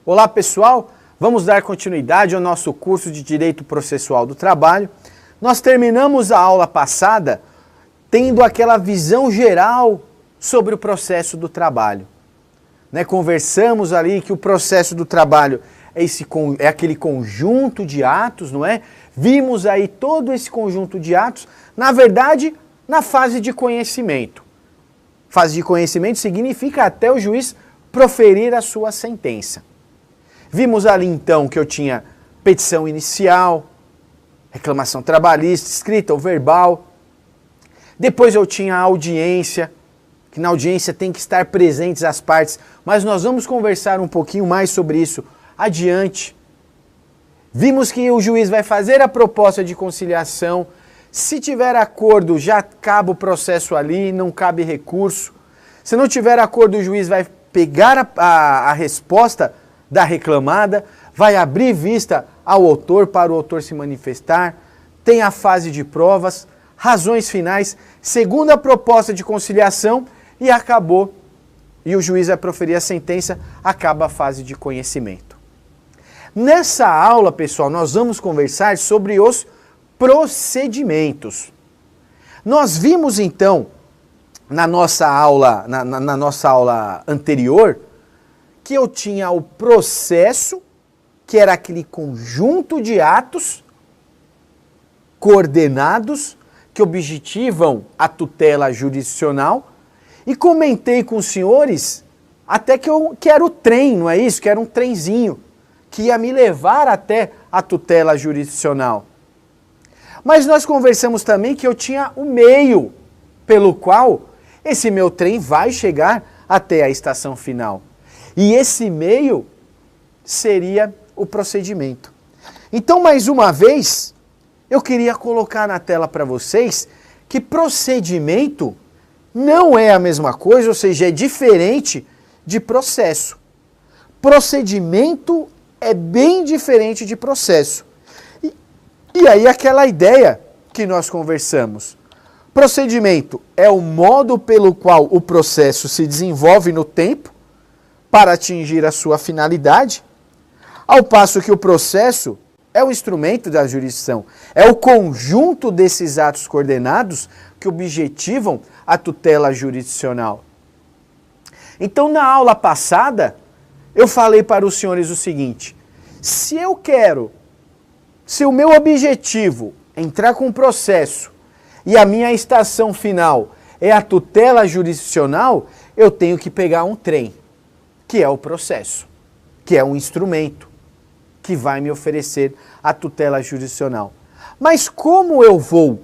Olá pessoal, vamos dar continuidade ao nosso curso de Direito Processual do Trabalho. Nós terminamos a aula passada tendo aquela visão geral sobre o processo do trabalho. Conversamos ali que o processo do trabalho é aquele conjunto de atos, não é? Vimos aí todo esse conjunto de atos, na verdade, na fase de conhecimento. Fase de conhecimento significa até o juiz proferir a sua sentença. Vimos ali então que eu tinha petição inicial, reclamação trabalhista, escrita ou verbal. Depois eu tinha a audiência, que na audiência tem que estar presentes as partes, mas nós vamos conversar um pouquinho mais sobre isso adiante. Vimos que o juiz vai fazer a proposta de conciliação. Se tiver acordo, já acaba o processo ali, não cabe recurso. Se não tiver acordo, o juiz vai pegar a resposta da reclamada, vai abrir vista ao autor para o autor se manifestar, tem a fase de provas, razões finais, segunda proposta de conciliação e acabou. E o juiz vai proferir a sentença, acaba a fase de conhecimento. Nessa aula, pessoal, nós vamos conversar sobre os procedimentos. Nós vimos então na nossa aula anterior que eu tinha o processo, que era aquele conjunto de atos coordenados que objetivam a tutela jurisdicional, e comentei com os senhores até que era o trem, não é isso? Que era um trenzinho que ia me levar até a tutela jurisdicional. Mas nós conversamos também que eu tinha o meio pelo qual esse meu trem vai chegar até a estação final. E esse meio seria o procedimento. Então, mais uma vez, eu queria colocar na tela para vocês que procedimento não é a mesma coisa, ou seja, é diferente de processo. Procedimento é bem diferente de processo. E aí aquela ideia que nós conversamos. Procedimento é o modo pelo qual o processo se desenvolve no tempo para atingir a sua finalidade, ao passo que o processo é o instrumento da jurisdição, é o conjunto desses atos coordenados que objetivam a tutela jurisdicional. Então, na aula passada, eu falei para os senhores o seguinte: se o meu objetivo é entrar com um processo e a minha estação final é a tutela jurisdicional, eu tenho que pegar um trem, que é o processo, que é um instrumento que vai me oferecer a tutela jurisdicional. Mas como eu vou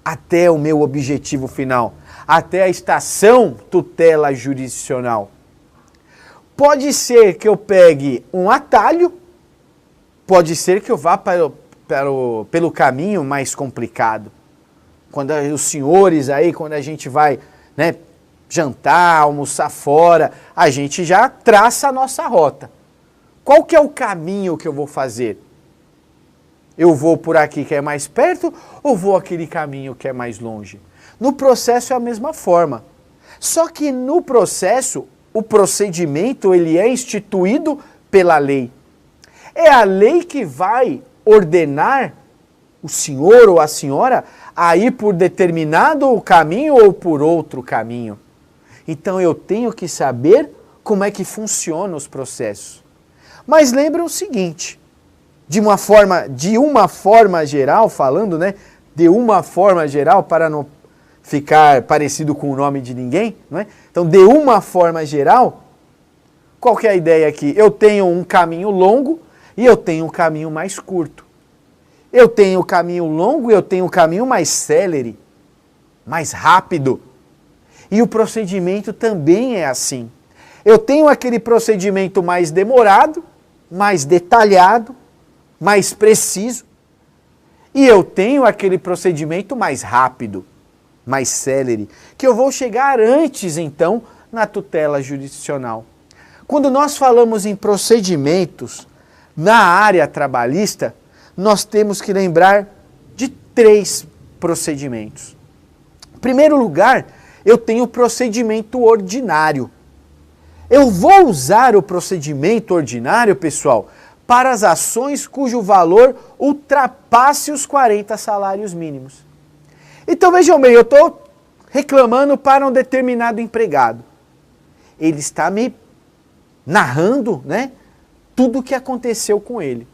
até o meu objetivo final, até a estação tutela jurisdicional? Pode ser que eu pegue um atalho, pode ser que eu vá pelo caminho mais complicado. Quando os senhores aí, quando a gente vai, jantar, almoçar fora, a gente já traça a nossa rota. Qual que é o caminho que eu vou fazer? Eu vou por aqui que é mais perto ou vou aquele caminho que é mais longe? No processo é a mesma forma. Só que no processo, o procedimento ele é instituído pela lei. É a lei que vai ordenar o senhor ou a senhora a ir por determinado caminho ou por outro caminho. Então eu tenho que saber como é que funcionam os processos. Mas lembrem o seguinte, de uma forma geral, falando, de uma forma geral, para não ficar parecido com o nome de ninguém, Então, de uma forma geral, qual que é a ideia aqui? Eu tenho um caminho longo e eu tenho um caminho mais curto. Eu tenho o caminho longo e eu tenho o caminho mais célere, mais rápido. E o procedimento também é assim. Eu tenho aquele procedimento mais demorado, mais detalhado, mais preciso. E eu tenho aquele procedimento mais rápido, mais célere, que eu vou chegar antes, então, na tutela jurisdicional. Quando nós falamos em procedimentos na área trabalhista, nós temos que lembrar de 3 procedimentos. Em primeiro lugar, eu tenho o procedimento ordinário. Eu vou usar o procedimento ordinário, pessoal, para as ações cujo valor ultrapasse os 40 salários mínimos. Então vejam bem, eu estou reclamando para um determinado empregado. Ele está me narrando, né, tudo o que aconteceu com ele.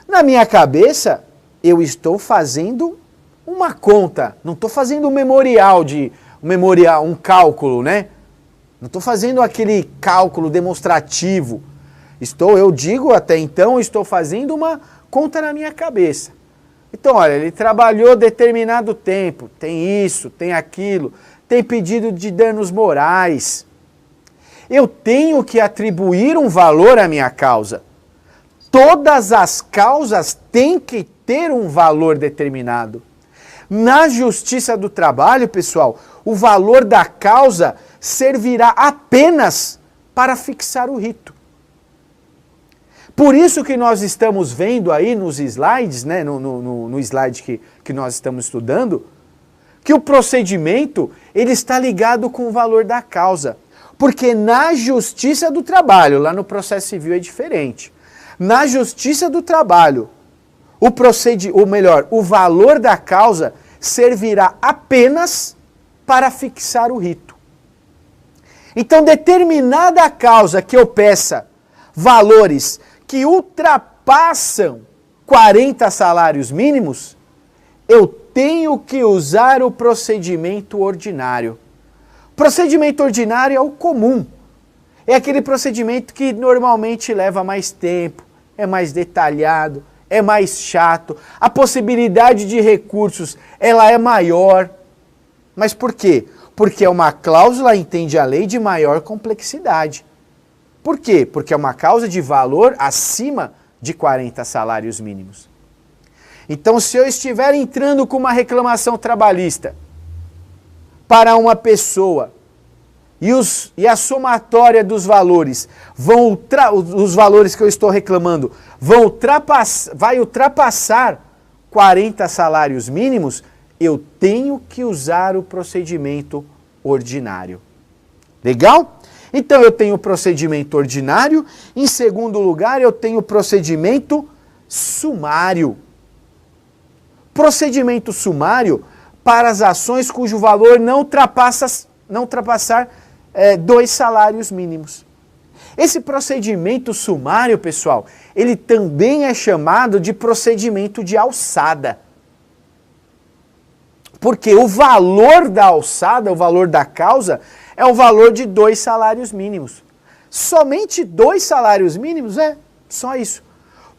Na minha cabeça, eu estou fazendo uma conta, não estou fazendo um memorial, um cálculo, né? Não estou fazendo aquele cálculo demonstrativo. Eu digo até então, estou fazendo uma conta na minha cabeça. Então, olha, ele trabalhou determinado tempo, tem isso, tem aquilo, tem pedido de danos morais. Eu tenho que atribuir um valor à minha causa. Todas as causas têm que ter um valor determinado. Na justiça do trabalho, pessoal, o valor da causa servirá apenas para fixar o rito. Por isso que nós estamos vendo aí nos slides, né, no slide que nós estamos estudando, que o procedimento ele está ligado com o valor da causa. Porque na justiça do trabalho, lá no processo civil é diferente. Na justiça do trabalho, o valor da causa servirá apenas para fixar o rito. Então, determinada causa que eu peça valores que ultrapassam 40 salários mínimos, eu tenho que usar o procedimento ordinário. Procedimento ordinário é o comum. É aquele procedimento que normalmente leva mais tempo, é mais detalhado, é mais chato. A possibilidade de recursos, ela é maior. Mas por quê? Porque é uma cláusula, entende a lei, de maior complexidade. Por quê? Porque é uma causa de valor acima de 40 salários mínimos. Então, se eu estiver entrando com uma reclamação trabalhista para uma pessoa e a somatória dos valores, os valores que eu estou reclamando, vai ultrapassar 40 salários mínimos, eu tenho que usar o procedimento ordinário. Legal? Então eu tenho o procedimento ordinário, em segundo lugar eu tenho o procedimento sumário. Procedimento sumário para as ações cujo valor não ultrapassar 2 salários mínimos. Esse procedimento sumário, pessoal, ele também é chamado de procedimento de alçada. Porque o valor da alçada, o valor da causa, é o valor de 2 salários mínimos. Somente 2 salários mínimos? Só isso.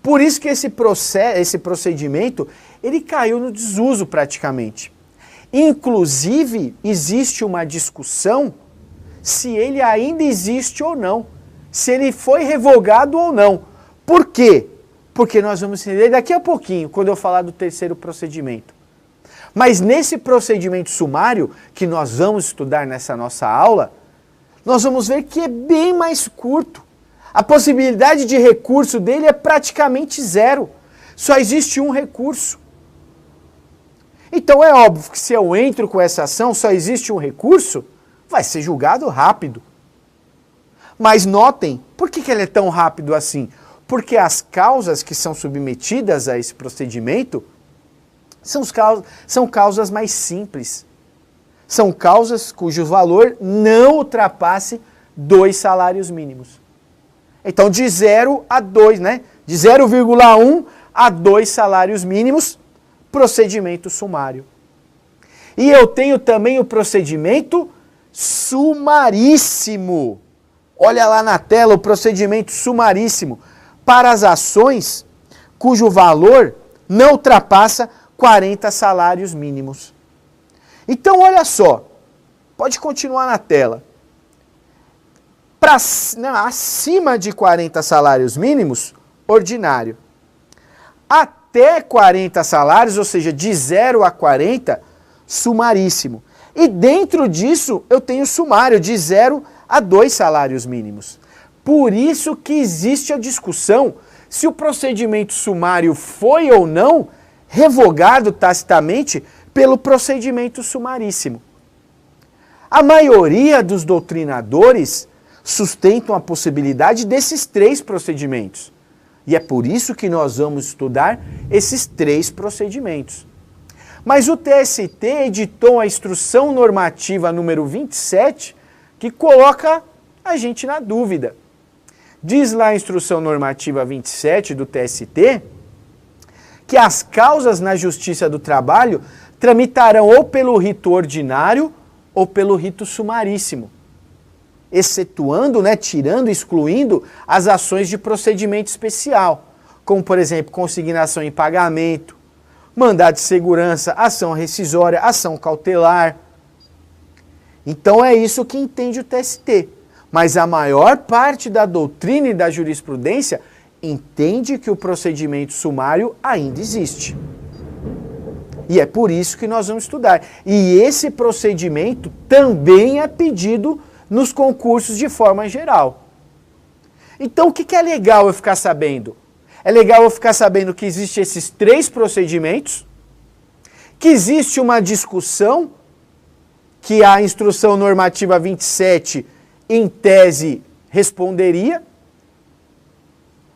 Por isso que esse procedimento, ele caiu no desuso praticamente. Inclusive, existe uma discussão se ele ainda existe ou não. Se ele foi revogado ou não. Por quê? Porque nós vamos entender daqui a pouquinho, quando eu falar do terceiro procedimento. Mas nesse procedimento sumário, que nós vamos estudar nessa nossa aula, nós vamos ver que é bem mais curto. A possibilidade de recurso dele é praticamente zero. Só existe um recurso. Então é óbvio que se eu entro com essa ação, só existe um recurso, vai ser julgado rápido. Mas notem, por que ele é tão rápido assim? Porque as causas que são submetidas a esse procedimento são causas mais simples. São causas cujo valor não ultrapasse 2 salários mínimos. Então, de 0 a 2, né? De 0,1 a 2 salários mínimos, procedimento sumário. E eu tenho também o procedimento sumaríssimo. Olha lá na tela o procedimento sumaríssimo para as ações cujo valor não ultrapassa 40 salários mínimos. Então, olha só, pode continuar na tela. Acima de 40 salários mínimos, ordinário. Até 40 salários, ou seja, de 0 a 40, sumaríssimo. E dentro disso, eu tenho sumário, de 0 a 2 salários mínimos. Por isso que existe a discussão se o procedimento sumário foi ou não revogado tacitamente pelo procedimento sumaríssimo. A maioria dos doutrinadores sustentam a possibilidade desses 3 procedimentos. E é por isso que nós vamos estudar esses 3 procedimentos. Mas o TST editou a Instrução Normativa número 27, que coloca a gente na dúvida. Diz lá a Instrução Normativa 27 do TST que as causas na Justiça do Trabalho tramitarão ou pelo rito ordinário ou pelo rito sumaríssimo, excetuando, tirando, excluindo as ações de procedimento especial, como, por exemplo, consignação em pagamento, mandado de segurança, ação rescisória, ação cautelar. Então é isso que entende o TST. Mas a maior parte da doutrina e da jurisprudência entende que o procedimento sumário ainda existe. E é por isso que nós vamos estudar. E esse procedimento também é pedido nos concursos de forma geral. Então o que é legal eu ficar sabendo? É legal eu ficar sabendo que existem esses 3 procedimentos, que existe uma discussão, que a Instrução Normativa 27, em tese, responderia,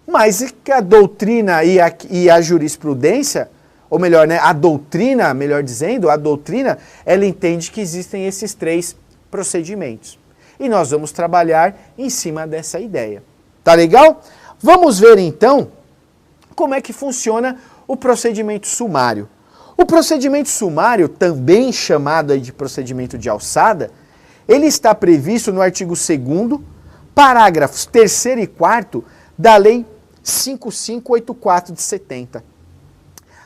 mas que a doutrina e a jurisprudência, ou melhor, a doutrina, melhor dizendo, a doutrina, ela entende que existem esses 3 procedimentos. E nós vamos trabalhar em cima dessa ideia. Tá legal? Vamos ver então como é que funciona o procedimento sumário. O procedimento sumário, também chamado de procedimento de alçada, ele está previsto no artigo 2º, parágrafos 3º e 4º da Lei 5584 de 70.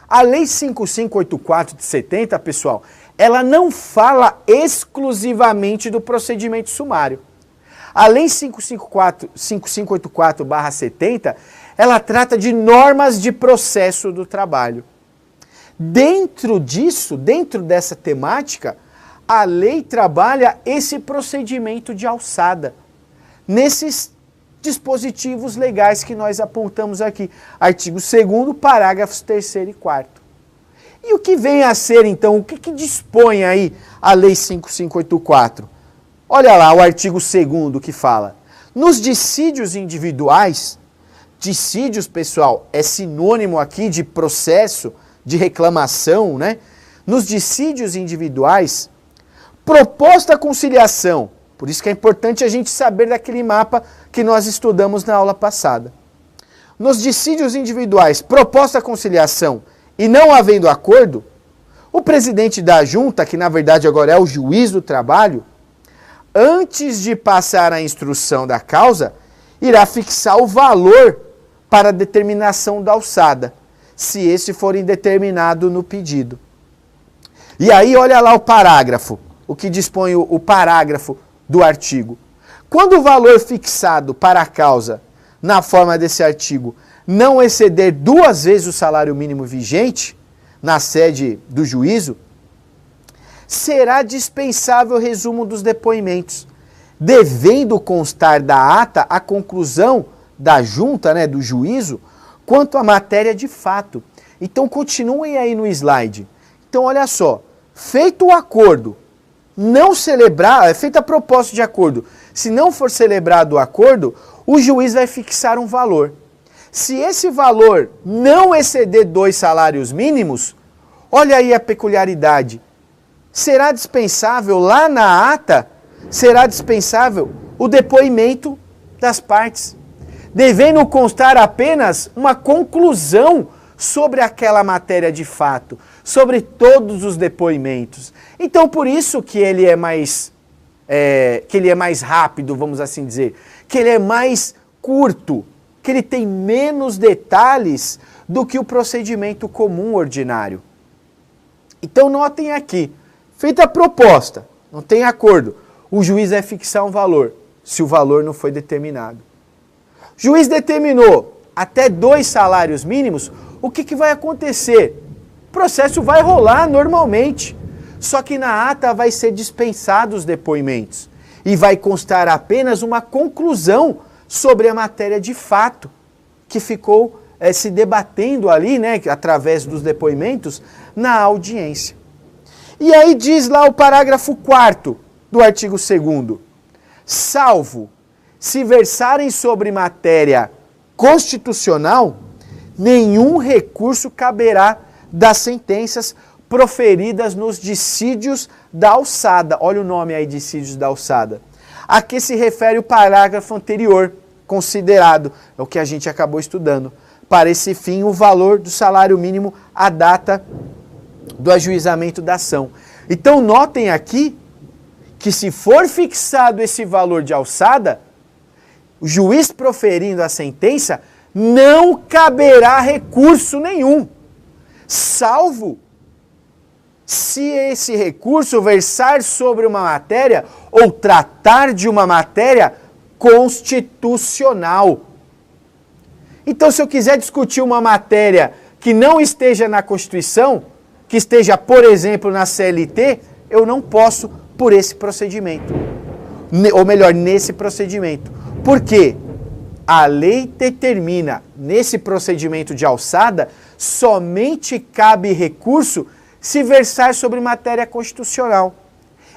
A Lei 5584 de 70, pessoal, ela não fala exclusivamente do procedimento sumário. A Lei 5584/70, ela trata de normas de processo do trabalho. Dentro disso, dentro dessa temática, a lei trabalha esse procedimento de alçada, nesses dispositivos legais que nós apontamos aqui. Artigo 2º, parágrafos 3º e 4º. E o que vem a ser, então, o que dispõe aí a Lei 5584? Olha lá o artigo 2º que fala: nos dissídios individuais, dissídios, pessoal, é sinônimo aqui de processo, de reclamação, Nos dissídios individuais, proposta a conciliação, por isso que é importante a gente saber daquele mapa que nós estudamos na aula passada. Nos dissídios individuais, proposta a conciliação e não havendo acordo, o presidente da junta, que na verdade agora é o juiz do trabalho, antes de passar a instrução da causa, irá fixar o valor para a determinação da alçada, se esse for indeterminado no pedido. E aí olha lá o parágrafo, o que dispõe o parágrafo do artigo. Quando o valor fixado para a causa, na forma desse artigo, não exceder 2 vezes o salário mínimo vigente, na sede do juízo, será dispensável o resumo dos depoimentos, devendo constar da ata a conclusão da junta, do juízo, quanto à matéria de fato. Então continuem aí no slide. Então olha só, feito o acordo, feita a proposta de acordo, se não for celebrado o acordo, o juiz vai fixar um valor. Se esse valor não exceder 2 salários mínimos, olha aí a peculiaridade, será dispensável lá na ata, será dispensável o depoimento das partes, devendo constar apenas uma conclusão sobre aquela matéria de fato, sobre todos os depoimentos. Então, por isso que ele é mais rápido, vamos assim dizer, que ele é mais curto, que ele tem menos detalhes do que o procedimento comum ordinário. Então, notem aqui, feita a proposta, não tem acordo, o juiz vai fixar um valor, se o valor não foi determinado. O juiz determinou até 2 salários mínimos, o que vai acontecer? O processo vai rolar normalmente, só que na ata vai ser dispensados os depoimentos e vai constar apenas uma conclusão sobre a matéria de fato que ficou se debatendo ali, através dos depoimentos, na audiência. E aí diz lá o parágrafo 4º do artigo 2º, salvo se versarem sobre matéria constitucional, nenhum recurso caberá das sentenças proferidas nos dissídios da alçada. Olha o nome aí, dissídios da alçada. A que se refere o parágrafo anterior, considerado, é o que a gente acabou estudando. Para esse fim, o valor do salário mínimo à data do ajuizamento da ação. Então, notem aqui que se for fixado esse valor de alçada, o juiz proferindo a sentença, não caberá recurso nenhum, salvo se esse recurso versar sobre uma matéria ou tratar de uma matéria constitucional. Então, se eu quiser discutir uma matéria que não esteja na Constituição, que esteja, por exemplo, na CLT, eu não posso por esse procedimento. Ou melhor, nesse procedimento. Por quê? A lei determina, nesse procedimento de alçada, somente cabe recurso se versar sobre matéria constitucional.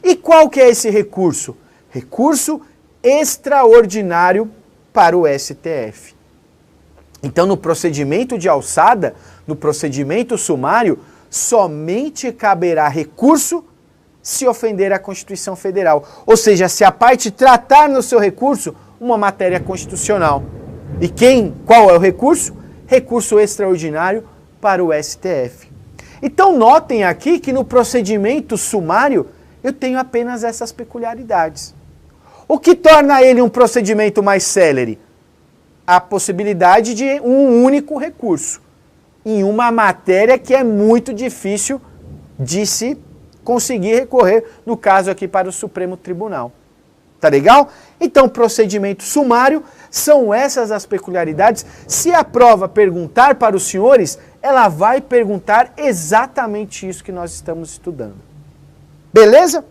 E qual que é esse recurso? Recurso extraordinário para o STF. Então, no procedimento de alçada, no procedimento sumário, somente caberá recurso se ofender a Constituição Federal. Ou seja, se a parte tratar no seu recurso uma matéria constitucional. E qual é o recurso? Recurso extraordinário para o STF. Então, notem aqui que no procedimento sumário eu tenho apenas essas peculiaridades. O que torna ele um procedimento mais célere? A possibilidade de um único recurso em uma matéria que é muito difícil de se conseguir recorrer, no caso aqui para o Supremo Tribunal. Tá legal? Então, procedimento sumário, são essas as peculiaridades. Se a prova perguntar para os senhores, ela vai perguntar exatamente isso que nós estamos estudando. Beleza?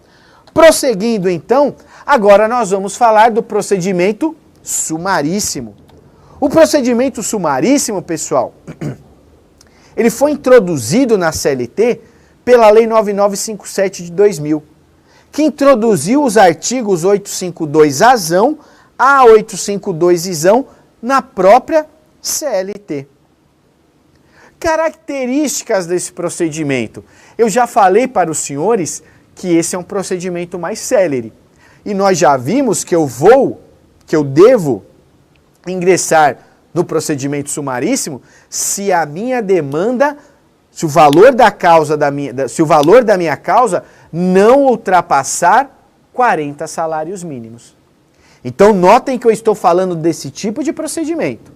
Prosseguindo então, agora nós vamos falar do procedimento sumaríssimo. O procedimento sumaríssimo, pessoal, ele foi introduzido na CLT pela Lei 9957 de 2000, que introduziu os artigos 852-azão a 852-izão na própria CLT. Características desse procedimento. Eu já falei para os senhores que esse é um procedimento mais célere. E nós já vimos que eu devo ingressar no procedimento sumaríssimo se a minha demanda, se o valor da minha causa não ultrapassar 40 salários mínimos. Então, notem que eu estou falando desse tipo de procedimento.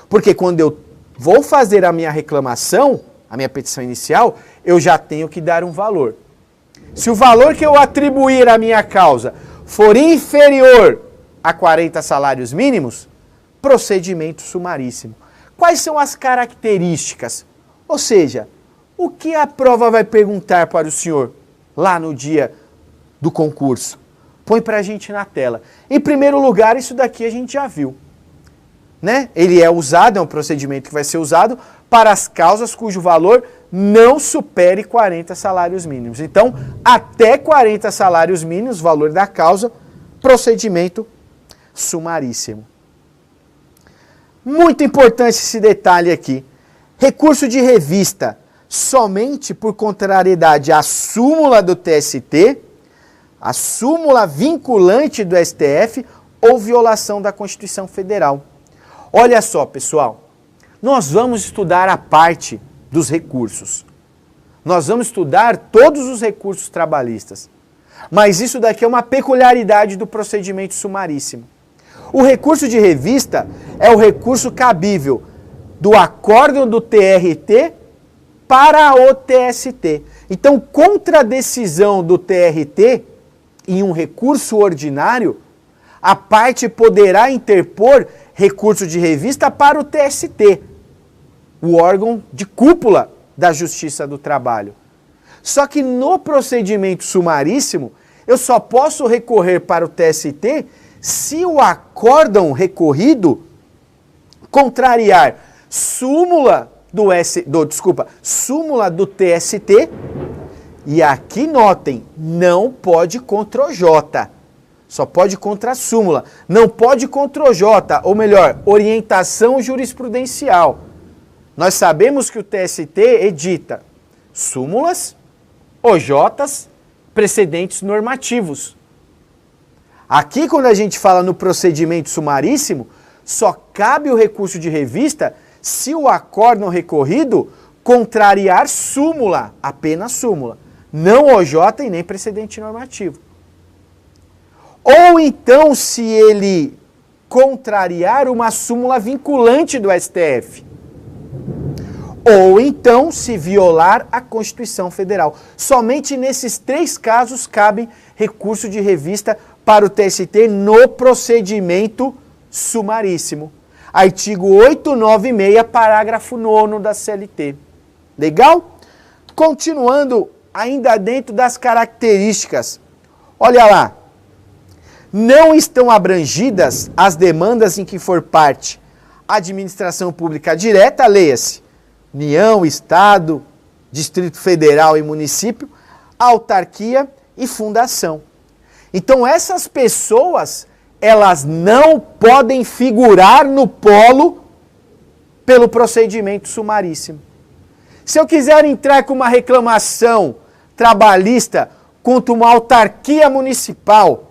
Porque quando eu vou fazer a minha reclamação, a minha petição inicial, eu já tenho que dar um valor. Se o valor que eu atribuir à minha causa for inferior a 40 salários mínimos, procedimento sumaríssimo. Quais são as características? Ou seja, o que a prova vai perguntar para o senhor lá no dia do concurso? Põe para a gente na tela. Em primeiro lugar, isso daqui a gente já viu. Né? Ele é usado, é um procedimento que vai ser usado para as causas cujo valor não supere 40 salários mínimos. Então, até 40 salários mínimos, valor da causa, procedimento sumaríssimo. Muito importante esse detalhe aqui. Recurso de revista somente por contrariedade à súmula do TST, a súmula vinculante do STF ou violação da Constituição Federal. Olha só, pessoal, nós vamos estudar a parte dos recursos. Nós vamos estudar todos os recursos trabalhistas. Mas isso daqui é uma peculiaridade do procedimento sumaríssimo. O recurso de revista é o recurso cabível do acórdão do TRT para o TST. Então, contra a decisão do TRT, em um recurso ordinário, a parte poderá interpor recurso de revista para o TST, o órgão de cúpula da Justiça do Trabalho. Só que no procedimento sumaríssimo, eu só posso recorrer para o TST se o acórdão recorrido contrariar súmula do TST, e aqui notem, não pode contra o J, Só pode contra a súmula. Não pode contra o J, ou melhor, orientação jurisprudencial. Nós sabemos que o TST edita súmulas, OJs, precedentes normativos. Aqui, quando a gente fala no procedimento sumaríssimo, só cabe o recurso de revista se o acórdão recorrido contrariar súmula, apenas súmula, não OJ e nem precedente normativo. Ou então, se ele contrariar uma súmula vinculante do STF. Ou então, se violar a Constituição Federal. Somente nesses 3 casos cabe recurso de revista para o TST no procedimento sumaríssimo. Artigo 896, parágrafo 9º da CLT. Legal? Continuando ainda dentro das características. Olha lá. Não estão abrangidas as demandas em que for parte administração pública direta, leia-se, União, Estado, Distrito Federal e município, autarquia e fundação. Então essas pessoas, elas não podem figurar no polo pelo procedimento sumaríssimo. Se eu quiser entrar com uma reclamação trabalhista contra uma autarquia municipal,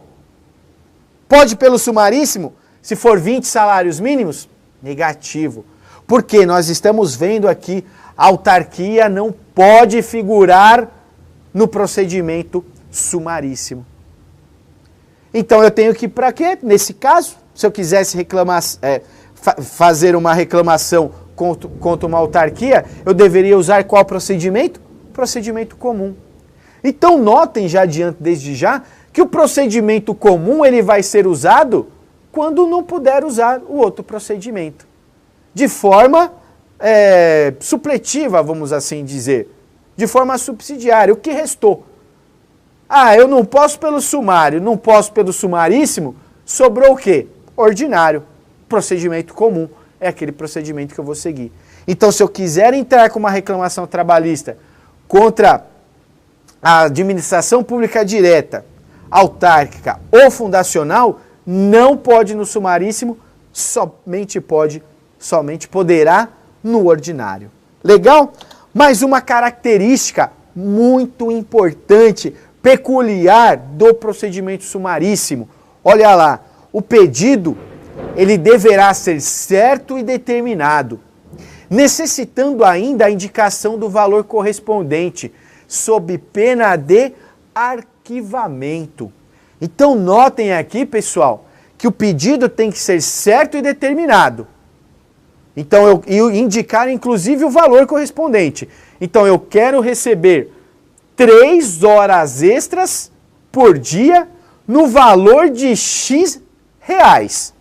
pode pelo sumaríssimo, se for 20 salários mínimos? Negativo. Porque nós estamos vendo aqui, a autarquia não pode figurar no procedimento sumaríssimo. Então eu tenho que ir para quê? Nesse caso, se eu quisesse reclamar, fazer uma reclamação contra uma autarquia, eu deveria usar qual procedimento? Procedimento comum. Então notem já desde já, que o procedimento comum ele vai ser usado quando não puder usar o outro procedimento. De forma supletiva, vamos assim dizer. De forma subsidiária. O que restou? Ah, eu não posso pelo sumário, não posso pelo sumaríssimo, sobrou o quê? Ordinário. Procedimento comum. É aquele procedimento que eu vou seguir. Então, se eu quiser entrar com uma reclamação trabalhista contra a administração pública direta, autárquica ou fundacional, não pode no sumaríssimo, somente poderá no ordinário. Legal? Mais uma característica muito importante, peculiar do procedimento sumaríssimo. Olha lá, o pedido, ele deverá ser certo e determinado, necessitando ainda a indicação do valor correspondente, sob pena de arquivamento. Então notem aqui, pessoal, que o pedido tem que ser certo e determinado. Então eu indicar inclusive o valor correspondente. Então eu quero receber 3 horas extras por dia no valor de X reais.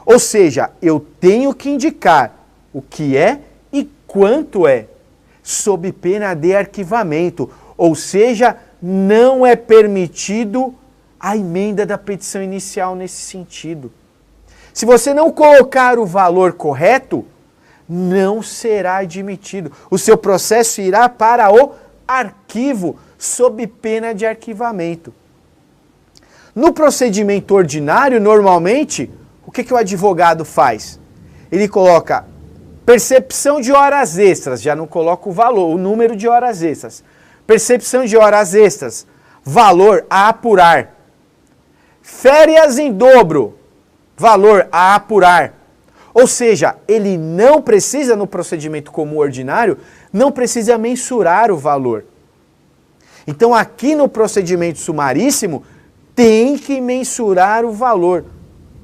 Ou seja, eu tenho que indicar o que é e quanto é, sob pena de arquivamento. Ou seja, não é permitido a emenda da petição inicial nesse sentido. Se você não colocar o valor correto, não será admitido. O seu processo irá para o arquivo, sob pena de arquivamento. No procedimento ordinário, normalmente, o que o advogado faz? Ele coloca percepção de horas extras, já não coloca o valor, o número de horas extras. Percepção de horas extras, valor a apurar. Férias em dobro, valor a apurar. Ou seja, ele não precisa, no procedimento comum ordinário, não precisa mensurar o valor. Então aqui no procedimento sumaríssimo, tem que mensurar o valor.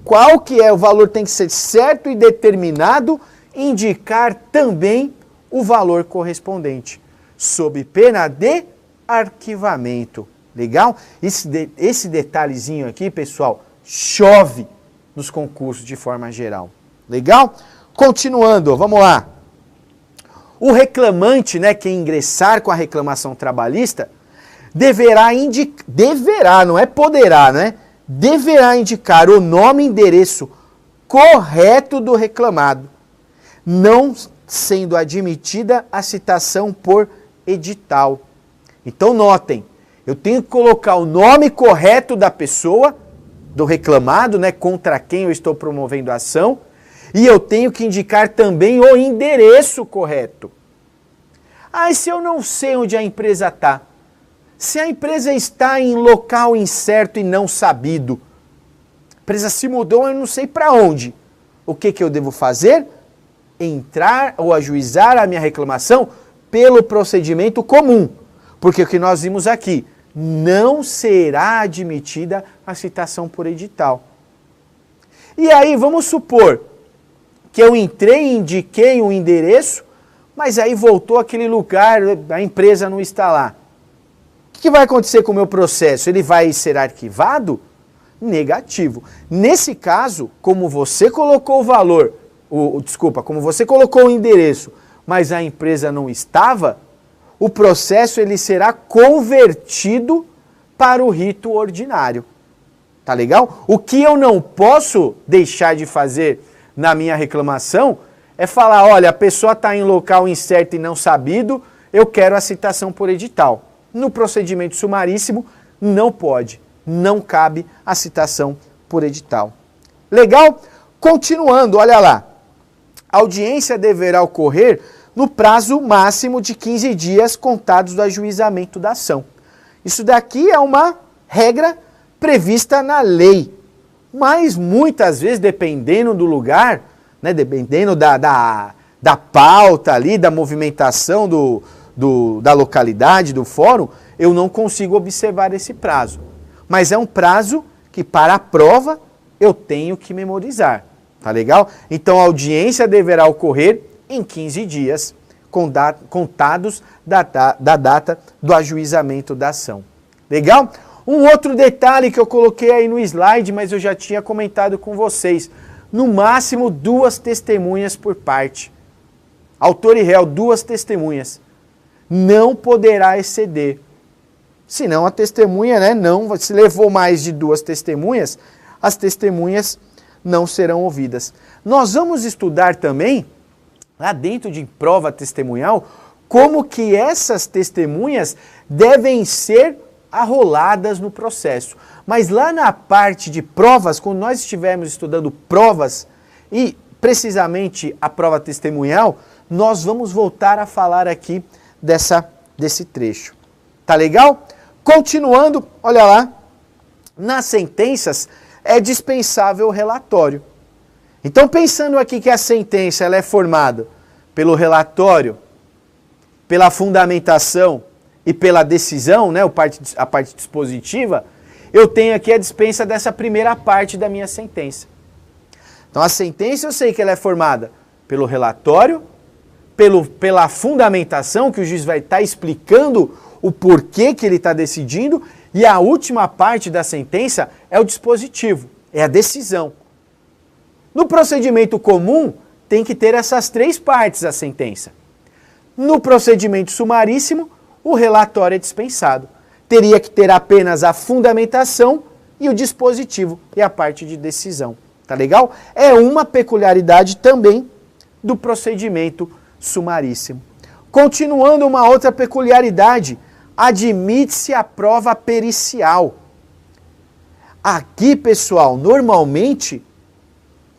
Qual que é o valor? Tem que ser certo e determinado, indicar também o valor correspondente, sob pena de arquivamento. Legal? Esse detalhezinho aqui, pessoal, chove nos concursos de forma geral. Legal? Continuando, vamos lá. O reclamante, né, que ingressar com a reclamação trabalhista, deverá, não é poderá, né? Deverá indicar o nome e endereço correto do reclamado, não sendo admitida a citação por edital. Então notem, eu tenho que colocar o nome correto da pessoa do reclamado, né, contra quem eu estou promovendo a ação, e eu tenho que indicar também o endereço correto. Ah, e se eu não sei onde a empresa está? Se a empresa está em local incerto e não sabido, a empresa se mudou, eu não sei para onde. O que eu devo fazer? Entrar ou ajuizar a minha reclamação pelo procedimento comum. Porque o que nós vimos aqui, não será admitida a citação por edital. E aí, vamos supor que eu entrei e indiquei um endereço, mas aí voltou aquele lugar, a empresa não está lá. O que vai acontecer com o meu processo? Ele vai ser arquivado? Negativo. Nesse caso, como você colocou o valor, como você colocou o endereço, mas a empresa não estava, o processo ele será convertido para o rito ordinário. Tá legal? O que eu não posso deixar de fazer na minha reclamação é falar, olha, a pessoa está em local incerto e não sabido, eu quero a citação por edital. No procedimento sumaríssimo, não pode, não cabe a citação por edital. Legal? Continuando, olha lá. A audiência deverá ocorrer no prazo máximo de 15 dias contados do ajuizamento da ação. Isso daqui é uma regra prevista na lei. Mas muitas vezes, dependendo do lugar, né, dependendo da pauta ali, da movimentação da localidade, do fórum, eu não consigo observar esse prazo. Mas é um prazo que, para a prova, eu tenho que memorizar. Tá legal? Então, a audiência deverá ocorrer em 15 dias, contados da data do ajuizamento da ação. Legal? Um outro detalhe que eu coloquei aí no slide, mas eu já tinha comentado com vocês. No máximo 2 testemunhas por parte. Autor e réu, 2 testemunhas. Não poderá exceder. Senão a testemunha, né, não, se levou mais de 2 testemunhas, as testemunhas não serão ouvidas. Nós vamos estudar também, lá dentro de prova testemunhal, como que essas testemunhas devem ser arroladas no processo. Mas lá na parte de provas, quando nós estivermos estudando provas e precisamente a prova testemunhal, nós vamos voltar a falar aqui desse trecho. Tá legal? Continuando, olha lá, nas sentenças é dispensável o relatório. Então, pensando aqui que a sentença ela é formada pelo relatório, pela fundamentação e pela decisão, né, a parte dispositiva, eu tenho aqui a dispensa dessa primeira parte da minha sentença. Então, a sentença eu sei que ela é formada pelo relatório, pela fundamentação, que o juiz vai estar explicando o porquê que ele está decidindo, e a última parte da sentença é o dispositivo, é a decisão. No procedimento comum, tem que ter essas 3 partes a sentença. No procedimento sumaríssimo, o relatório é dispensado. Teria que ter apenas a fundamentação e o dispositivo e a parte de decisão. Tá legal? É uma peculiaridade também do procedimento sumaríssimo. Continuando, uma outra peculiaridade, admite-se a prova pericial. Aqui, pessoal, normalmente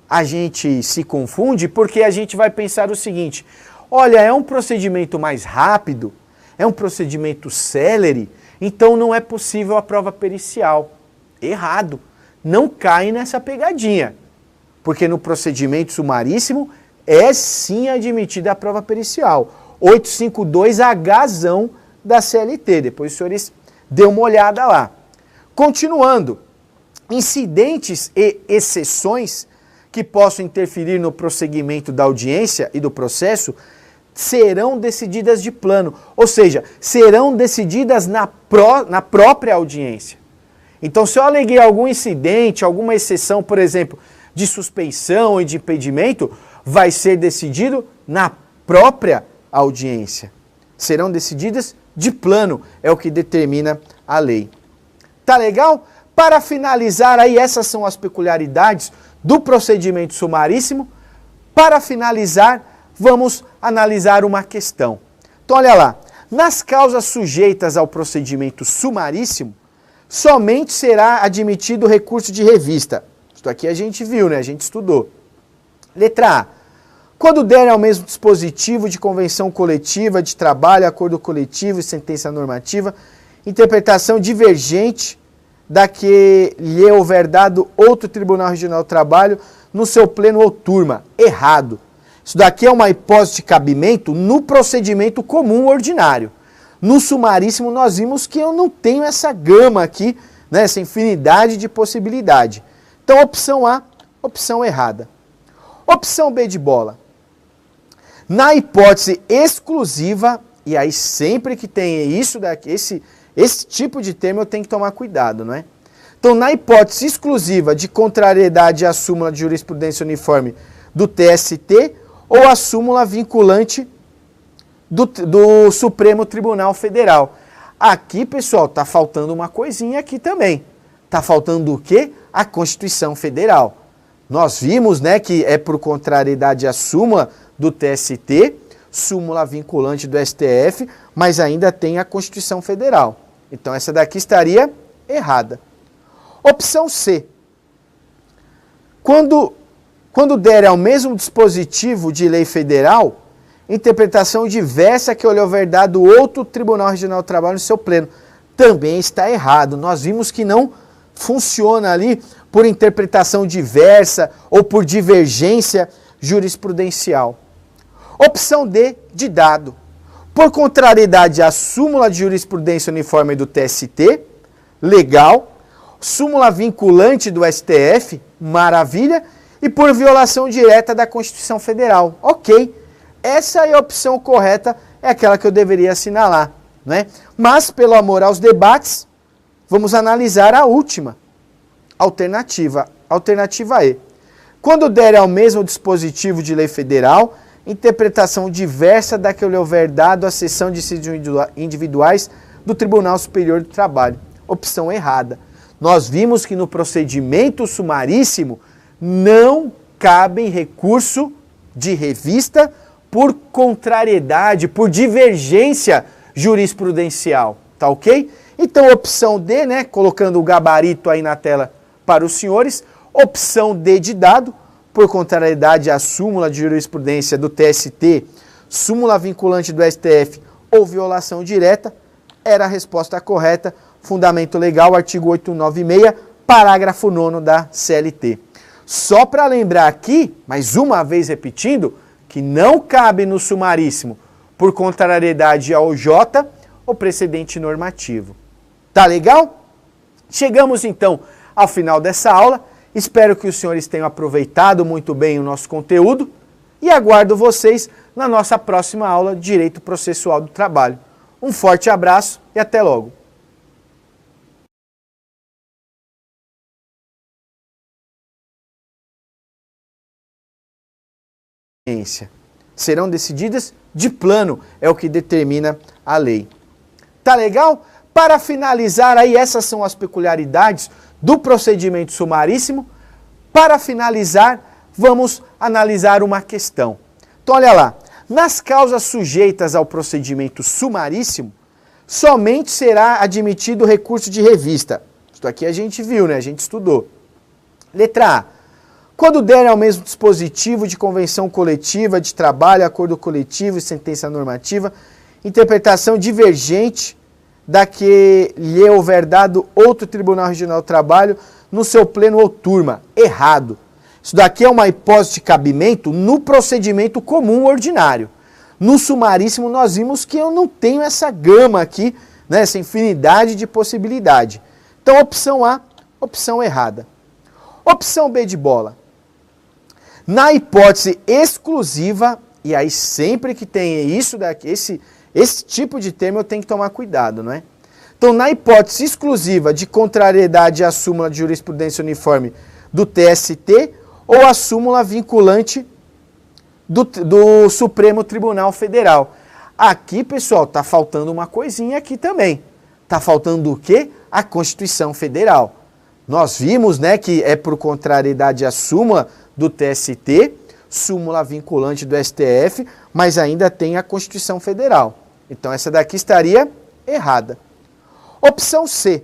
a gente se confunde porque a gente vai pensar o seguinte, olha, é um procedimento mais rápido, é um procedimento célere, então não é possível a prova pericial. Errado. Não cai nessa pegadinha. Porque no procedimento sumaríssimo é sim admitida a prova pericial. 852Hzão da CLT. Depois os senhores dêem uma olhada lá. Continuando. Incidentes e exceções que possam interferir no prosseguimento da audiência e do processo serão decididas de plano, ou seja, serão decididas na própria audiência. Então, se eu aleguei algum incidente, alguma exceção, por exemplo, de suspeição e de impedimento, vai ser decidido na própria audiência. Serão decididas de plano, é o que determina a lei. Tá legal? Para finalizar aí, essas são as peculiaridades do procedimento sumaríssimo. Para finalizar, vamos analisar uma questão. Então, olha lá. Nas causas sujeitas ao procedimento sumaríssimo, somente será admitido recurso de revista. Isso aqui a gente viu, né? A gente estudou. Letra A. Quando der ao mesmo dispositivo de convenção coletiva de trabalho, acordo coletivo e sentença normativa, interpretação divergente da que lhe houver dado outro Tribunal Regional do Trabalho no seu pleno ou turma. Errado. Isso daqui é uma hipótese de cabimento no procedimento comum ordinário. No sumaríssimo nós vimos que eu não tenho essa gama aqui, né, essa infinidade de possibilidade. Então opção A, opção errada. Opção B de bola. Na hipótese exclusiva, e aí sempre que tem isso daqui, esse tipo de termo eu tenho que tomar cuidado, não é? Então, na hipótese exclusiva de contrariedade à súmula de jurisprudência uniforme do TST ou à súmula vinculante do Supremo Tribunal Federal. Aqui, pessoal, está faltando uma coisinha aqui também. Está faltando o quê? A Constituição Federal. Nós vimos, né, que é por contrariedade à súmula do TST, súmula vinculante do STF, mas ainda tem a Constituição Federal. Então essa daqui estaria errada. Opção C. Quando der ao mesmo dispositivo de lei federal, interpretação diversa que lhe houver dado outro Tribunal Regional do Trabalho no seu pleno. Também está errado. Nós vimos que não funciona ali por interpretação diversa ou por divergência jurisprudencial. Opção D, de dado. Por contrariedade à súmula de jurisprudência uniforme do TST, legal. Súmula vinculante do STF, maravilha. E por violação direta da Constituição Federal. Ok. Essa é a opção correta, é aquela que eu deveria assinalar, né? Mas, pelo amor aos debates, vamos analisar a última alternativa, alternativa E. Quando der ao mesmo dispositivo de lei federal, interpretação diversa da que lhe houver dado a seção de decisions individuais do Tribunal Superior do Trabalho. Opção errada. Nós vimos que no procedimento sumaríssimo não cabe recurso de revista por contrariedade, por divergência jurisprudencial, tá ok? Então, opção D, né, colocando o gabarito aí na tela para os senhores, opção D de dado, por contrariedade à súmula de jurisprudência do TST, súmula vinculante do STF ou violação direta, era a resposta correta, fundamento legal, artigo 896, parágrafo 9º da CLT. Só para lembrar aqui, mais uma vez repetindo, que não cabe no sumaríssimo, por contrariedade ao J, o precedente normativo. Tá legal? Chegamos então ao final dessa aula. Espero que os senhores tenham aproveitado muito bem o nosso conteúdo e aguardo vocês na nossa próxima aula de Direito Processual do Trabalho. Um forte abraço e até logo. Serão decididas de plano, é o que determina a lei. Tá legal? Para finalizar aí, essas são as peculiaridades do procedimento sumaríssimo. Para finalizar, vamos analisar uma questão. Então olha lá, nas causas sujeitas ao procedimento sumaríssimo, somente será admitido recurso de revista. Isso aqui a gente viu, né? A gente estudou. Letra A. Quando der ao mesmo dispositivo de convenção coletiva de trabalho, acordo coletivo e sentença normativa, interpretação divergente da que lhe houver dado outro Tribunal Regional do Trabalho no seu pleno ou turma. Errado. Isso daqui é uma hipótese de cabimento no procedimento comum ordinário. No sumaríssimo nós vimos que eu não tenho essa gama aqui, né, essa infinidade de possibilidade. Então opção A, opção errada. Opção B de bola. Na hipótese exclusiva, e aí sempre que tem isso daqui, esse tipo de termo eu tenho que tomar cuidado, não é? Então, na hipótese exclusiva de contrariedade à súmula de jurisprudência uniforme do TST ou à súmula vinculante do Supremo Tribunal Federal. Aqui, pessoal, está faltando uma coisinha aqui também. Está faltando o quê? A Constituição Federal. Nós vimos, né, que é por contrariedade à súmula do TST, súmula vinculante do STF, mas ainda tem a Constituição Federal. Então essa daqui estaria errada. Opção C.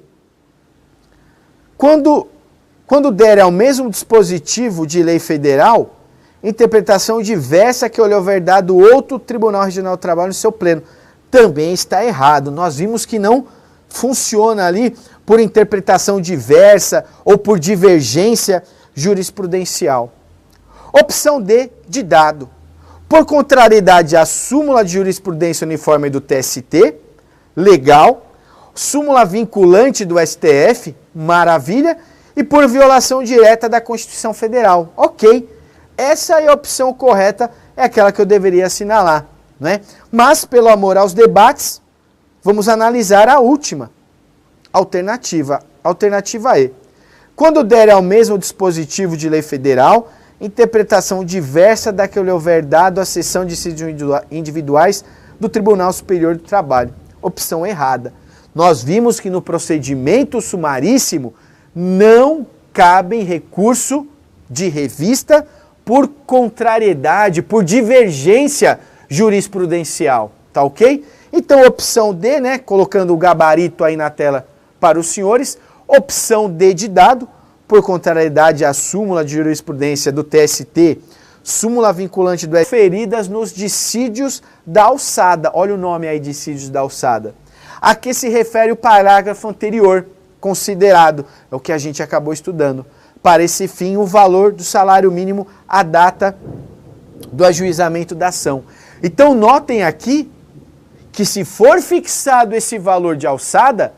Quando der ao mesmo dispositivo de lei federal, interpretação diversa que houver dado outro Tribunal Regional do Trabalho no seu pleno. Também está errado. Nós vimos que não funciona ali por interpretação diversa ou por divergência jurisprudencial. Opção D, de dado. Por contrariedade à súmula de jurisprudência uniforme do TST, legal, súmula vinculante do STF, maravilha, e por violação direta da Constituição Federal. Ok, essa é a opção correta, é aquela que eu deveria assinalar, né? Mas, pelo amor aos debates, vamos analisar a última alternativa, alternativa E. Quando der ao mesmo dispositivo de lei federal, interpretação diversa da que houver dado à seção de decídios individuais do Tribunal Superior do Trabalho. Opção errada. Nós vimos que no procedimento sumaríssimo não cabe recurso de revista por contrariedade, por divergência jurisprudencial, tá ok? Então, opção D, né, colocando o gabarito aí na tela para os senhores, opção D de dado, por contrariedade à súmula de jurisprudência do TST, súmula vinculante do feridas nos dissídios da alçada. Olha o nome aí, dissídios da alçada. A que se refere o parágrafo anterior, considerado, é o que a gente acabou estudando. Para esse fim, o valor do salário mínimo à data do ajuizamento da ação. Então, notem aqui que se for fixado esse valor de alçada,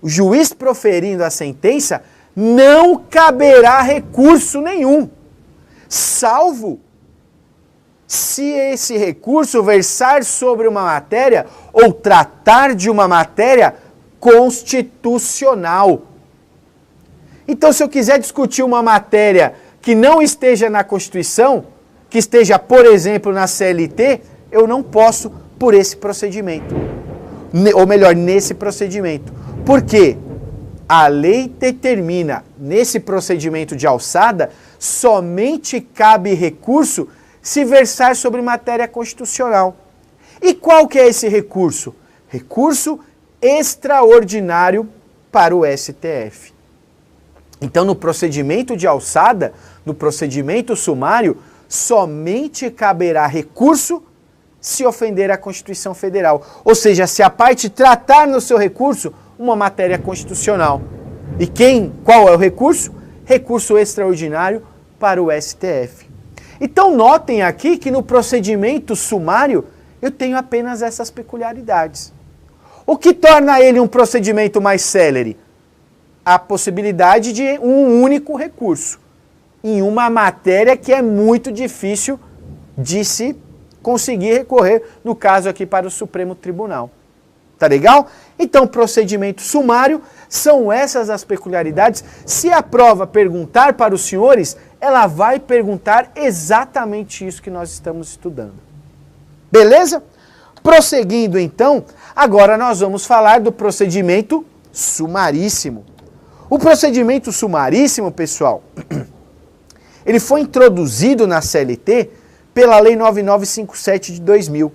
o juiz proferindo a sentença, não caberá recurso nenhum, salvo se esse recurso versar sobre uma matéria ou tratar de uma matéria constitucional. Então, se eu quiser discutir uma matéria que não esteja na Constituição, que esteja, por exemplo, na CLT, eu não posso por esse procedimento. Ou melhor, nesse procedimento. Por quê? A lei determina, nesse procedimento de alçada, somente cabe recurso se versar sobre matéria constitucional. E qual que é esse recurso? Recurso extraordinário para o STF. Então, no procedimento de alçada, no procedimento sumário, somente caberá recurso se ofender a Constituição Federal. Ou seja, se a parte tratar no seu recurso uma matéria constitucional. E qual é o recurso? Recurso extraordinário para o STF. Então, notem aqui que no procedimento sumário eu tenho apenas essas peculiaridades. O que torna ele um procedimento mais célere? A possibilidade de um único recurso em uma matéria que é muito difícil de se conseguir recorrer, no caso aqui para o Supremo Tribunal. Tá legal? Então, procedimento sumário, são essas as peculiaridades. Se a prova perguntar para os senhores, ela vai perguntar exatamente isso que nós estamos estudando. Beleza? Prosseguindo então, agora nós vamos falar do procedimento sumaríssimo. O procedimento sumaríssimo, pessoal, ele foi introduzido na CLT pela Lei 9957 de 2000,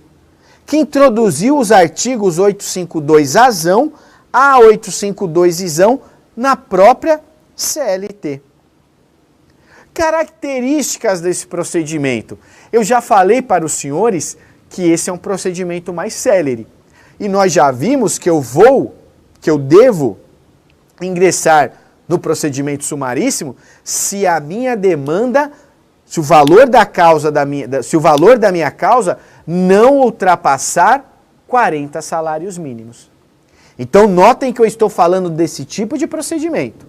que introduziu os artigos 852-azão a 852-izão na própria CLT. Características desse procedimento. Eu já falei para os senhores que esse é um procedimento mais célere. E nós já vimos que eu devo ingressar no procedimento sumaríssimo se a minha demanda, se o valor da minha causa não ultrapassar 40 salários mínimos. Então, notem que eu estou falando desse tipo de procedimento.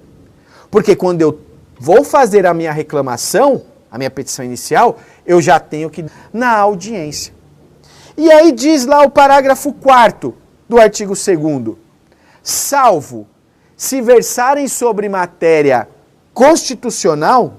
Porque quando eu vou fazer a minha reclamação, a minha petição inicial, eu já tenho que ir na audiência. E aí diz lá o parágrafo 4º do artigo 2º, salvo se versarem sobre matéria constitucional,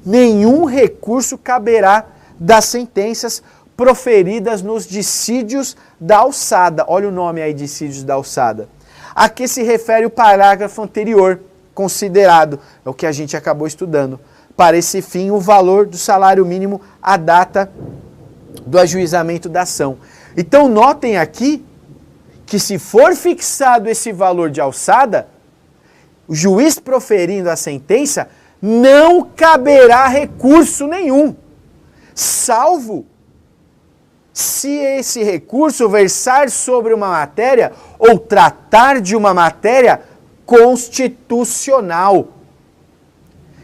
nenhum recurso caberá das sentenças proferidas nos dissídios da alçada. Olha o nome aí, dissídios da alçada. A que se refere o parágrafo anterior, considerado, é o que a gente acabou estudando. Para esse fim, o valor do salário mínimo à data do ajuizamento da ação. Então, notem aqui que se for fixado esse valor de alçada, o juiz proferindo a sentença, não caberá recurso nenhum, salvo se esse recurso versar sobre uma matéria ou tratar de uma matéria constitucional.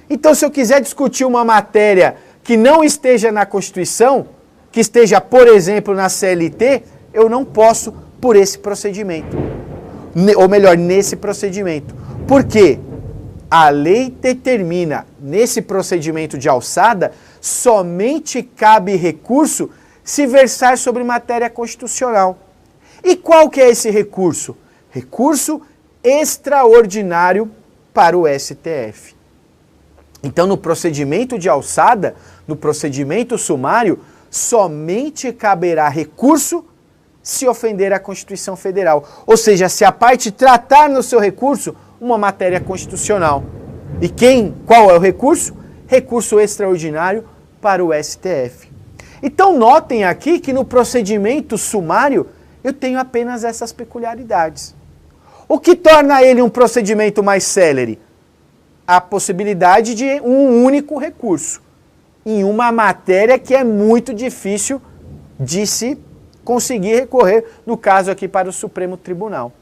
Então, se eu quiser discutir uma matéria que não esteja na Constituição, que esteja, por exemplo, na CLT, eu não posso por esse procedimento. Ou melhor, nesse procedimento. Por quê? A lei determina, nesse procedimento de alçada, somente cabe recurso se versar sobre matéria constitucional. E qual que é esse recurso? Recurso extraordinário para o STF. Então, no procedimento de alçada, no procedimento sumário, somente caberá recurso se ofender a Constituição Federal. Ou seja, se a parte tratar no seu recurso uma matéria constitucional. E qual é o recurso? Recurso extraordinário para o STF. Então, notem aqui que no procedimento sumário eu tenho apenas essas peculiaridades. O que torna ele um procedimento mais célere? A possibilidade de um único recurso em uma matéria que é muito difícil de se conseguir recorrer, no caso aqui para o Supremo Tribunal.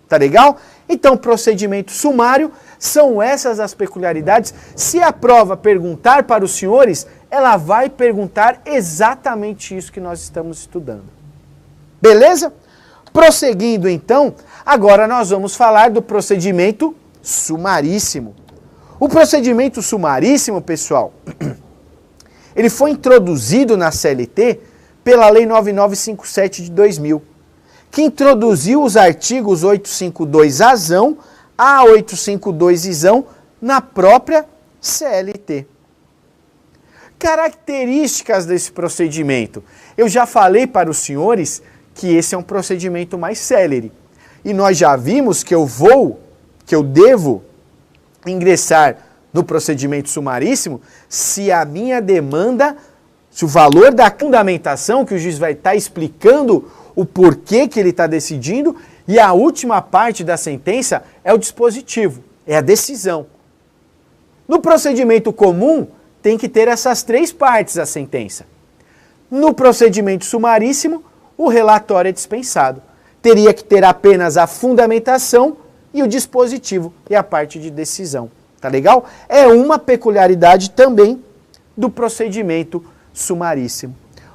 Tá legal? Então, procedimento sumário, são essas as peculiaridades. Se a prova perguntar para os senhores, ela vai perguntar exatamente isso que nós estamos estudando. Beleza? Prosseguindo então, agora nós vamos falar do procedimento sumaríssimo. O procedimento sumaríssimo, pessoal, ele foi introduzido na CLT pela Lei 9957 de 2000, que introduziu os artigos 852-azão a 852-izão na própria CLT. Características desse procedimento. Eu já falei para os senhores que esse é um procedimento mais célere. E nós já vimos que eu devo ingressar no procedimento sumaríssimo se a minha demanda, se o valor da fundamentação, que o juiz vai estar explicando o porquê que ele está decidindo, e a última parte da sentença é o dispositivo, é a decisão. No procedimento comum, tem que ter essas três partes a sentença. No procedimento sumaríssimo, o relatório é dispensado. Teria que ter apenas a fundamentação e o dispositivo e a parte de decisão. Tá legal? É uma peculiaridade também do procedimento sumaríssimo.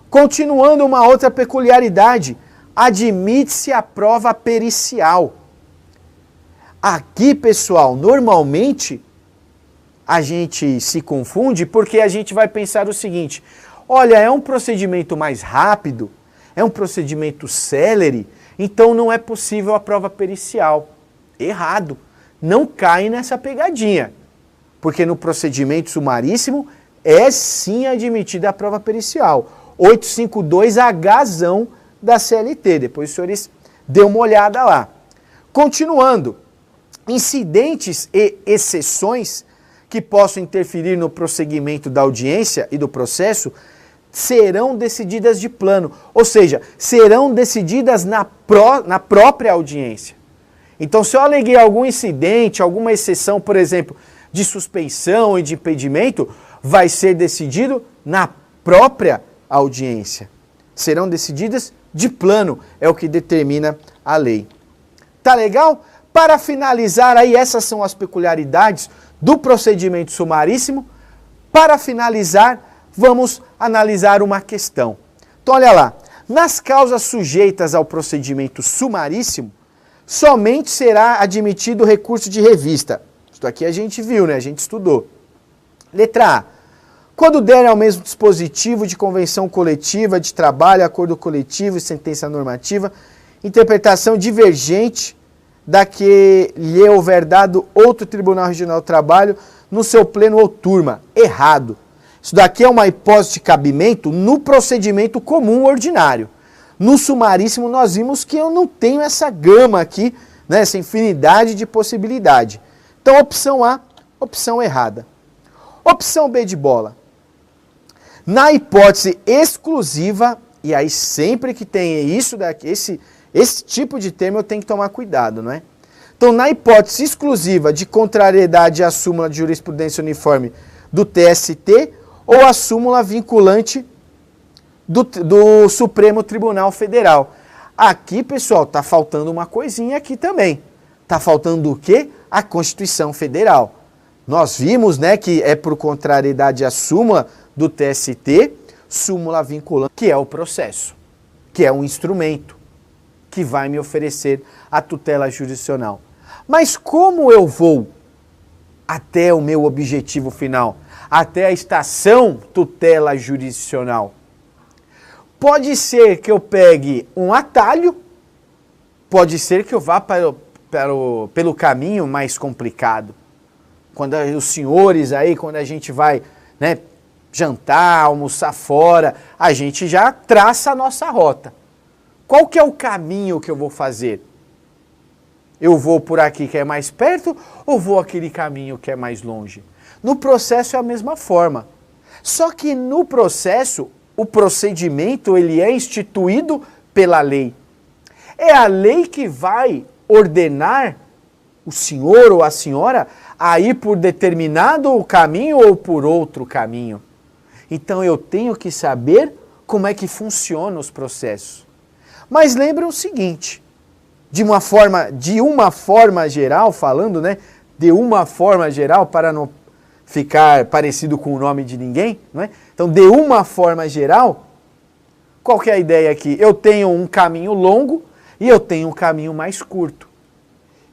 Continuando, uma outra peculiaridade, admite-se a prova pericial. Aqui, pessoal, normalmente a gente se confunde porque a gente vai pensar o seguinte: olha, é um procedimento mais rápido, é um procedimento célere, então não é possível a prova pericial. Errado. Não cai nessa pegadinha, porque no procedimento sumaríssimo é sim admitida a prova pericial. 852Hzão da CLT, depois os senhores dêem uma olhada lá. Continuando, incidentes e exceções que possam interferir no prosseguimento da audiência e do processo serão decididas de plano, ou seja, serão decididas na própria audiência. Então, se eu aleguei algum incidente, alguma exceção, por exemplo, de suspeição e de impedimento, vai ser decidido na própria audiência. Serão decididas de plano, é o que determina a lei. Tá legal? Para finalizar aí, essas são as peculiaridades do procedimento sumaríssimo. Para finalizar, vamos analisar uma questão. Então, olha lá. Nas causas sujeitas ao procedimento sumaríssimo, somente será admitido o recurso de revista. Isso aqui a gente viu, né? A gente estudou. Letra A. Quando der ao mesmo dispositivo de convenção coletiva de trabalho, acordo coletivo e sentença normativa, interpretação divergente da que lhe houver dado outro Tribunal Regional do Trabalho no seu pleno ou turma. Errado. Isso daqui é uma hipótese de cabimento no procedimento comum ordinário. No sumaríssimo nós vimos que eu não tenho essa gama aqui, né, essa infinidade de possibilidade. Então, opção A, opção errada. Opção B de bola. Na hipótese exclusiva, e aí sempre que tem isso daqui, esse tipo de termo eu tenho que tomar cuidado, não é? Então, na hipótese exclusiva de contrariedade à súmula de jurisprudência uniforme do TST ou à súmula vinculante do Supremo Tribunal Federal. Aqui, pessoal, está faltando uma coisinha aqui também. Está faltando o quê? A Constituição Federal. Nós vimos, né, que é por contrariedade à súmula do TST, súmula vinculante, que é o processo, que é um instrumento que vai me oferecer a tutela jurisdicional. Mas como eu vou até o meu objetivo final, até a estação tutela jurisdicional? Pode ser que eu pegue um atalho, pode ser que eu vá pelo caminho mais complicado. Quando os senhores aí, quando a gente vai, né, jantar, almoçar fora, a gente já traça a nossa rota. Qual que é o caminho que eu vou fazer? Eu vou por aqui que é mais perto ou vou aquele caminho que é mais longe? No processo é a mesma forma. Só que no processo, o procedimento ele é instituído pela lei. É a lei que vai ordenar o senhor ou a senhora a ir por determinado caminho ou por outro caminho. Então eu tenho que saber como é que funcionam os processos. Mas lembrem o seguinte, de uma forma geral, falando, né, de uma forma geral, para não ficar parecido com o nome de ninguém, não é? Então, de uma forma geral, qual que é a ideia aqui? Eu tenho um caminho longo e eu tenho um caminho mais curto.